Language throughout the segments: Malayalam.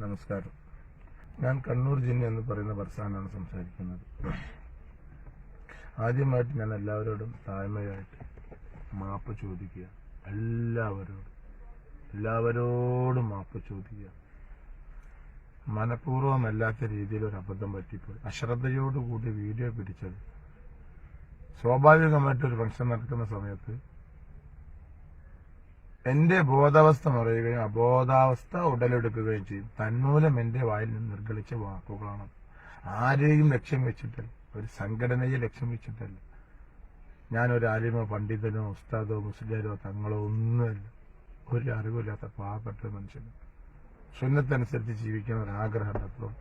നമസ്കാരം. ഞാൻ കണ്ണൂർ ജിന്ന എന്ന് പറയുന്ന ബർസാനാണ് സംസാരിക്കുന്നത്. ആദ്യമായിട്ട് ഞാൻ എല്ലാവരോടും താഴ്മയായിട്ട് മാപ്പ് ചോദിക്കുക. എല്ലാവരോടും മാപ്പ് ചോദിക്കുക. മനഃപൂർവ്വമല്ലാത്ത രീതിയിൽ ഒരു അബദ്ധം പറ്റിപ്പോയി. അശ്രദ്ധയോടുകൂടി വീഡിയോ പിടിച്ചത്. സ്വാഭാവികമായിട്ടൊരു ഫംഗ്ഷൻ നടക്കുന്ന സമയത്ത് എന്റെ ബോധാവസ്ഥ മറയുകയും അബോധാവസ്ഥ ഉടലെടുക്കുകയും ചെയ്യും. തന്മൂലം എന്റെ വായിൽ നിന്ന് നിർഗളിച്ച വാക്കുകളാണ്. ആരെയും ലക്ഷ്യം വെച്ചിട്ടല്ല, ഒരു സംഘടനയെ ലക്ഷ്യം വെച്ചിട്ടല്ല. ഞാനൊരു ആലിമോ പണ്ഡിതനോ ഉസ്താദോ മുസ്ലിയാരോ തങ്ങളോ ഒന്നുമല്ല. ഒരു അറിവില്ലാത്ത പാവപ്പെട്ട മനുഷ്യന് സുന്നത്തനുസരിച്ച് ജീവിക്കുന്ന ഒരാഗ്രഹം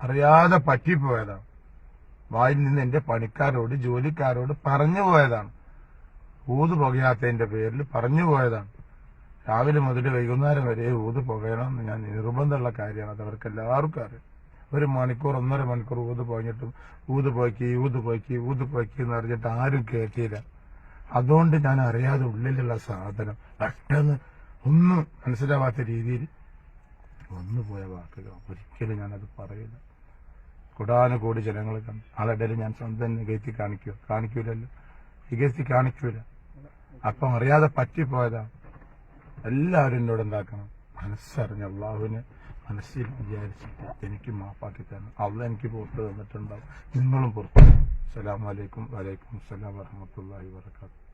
അറിയാതെ പറ്റിപ്പോയതാണ്. വായിൽ നിന്ന് എന്റെ പണിക്കാരോട് ജോലിക്കാരോട് പറഞ്ഞു പോയതാണ്. ഊത് പുകയാത്തതിന്റെ പേരിൽ പറഞ്ഞു പോയതാണ്. രാവിലെ മുതൽ വൈകുന്നേരം വരെ ഊത് പുകയണമെന്ന് ഞാൻ നിർബന്ധമുള്ള കാര്യമാണ്. അത് അവർക്ക് എല്ലാവർക്കും അറിയാം. 1 മണിക്കൂർ 1.5 മണിക്കൂർ ഊത് പോയിഞ്ഞിട്ടും ഊത് പോയിക്ക് എന്ന് പറഞ്ഞിട്ട് ആരും കേട്ടില്ല. അതുകൊണ്ട് ഞാൻ അറിയാതെ ഉള്ളിലുള്ള സാധനം പെട്ടെന്ന് ഒന്നും മനസ്സിലാവാത്ത രീതിയിൽ വന്നുപോയ വാക്കുകൾ ഒരിക്കലും ഞാനത് പറയില്ല. കൂടാനുകൂടി ജനങ്ങൾ കണ്ടു. ആളിടയിൽ ഞാൻ സ്വന്തം കാണിക്കൂലല്ലോ, ഇകഴ്ത്തി കാണിക്കൂല. അപ്പം അറിയാതെ പറ്റിപ്പോയതാണ്. എല്ലാവരും എന്നോട് എന്താക്കണം, മനസ്സറിഞ്ഞ അള്ളാഹുവിനെ മനസ്സിൽ വിചാരിച്ചിട്ട് എനിക്ക് മാപ്പാക്കി തരണം. അള്ളാഹ് എനിക്ക് പുറത്ത് തന്നിട്ടുണ്ടാവും, നിങ്ങളും പുറത്തു. അസ്സലാമു അലൈക്കും. വലൈക്കും അസ്സലാം വറഹ്മത്തുള്ളാഹി വബറകാതുഹു.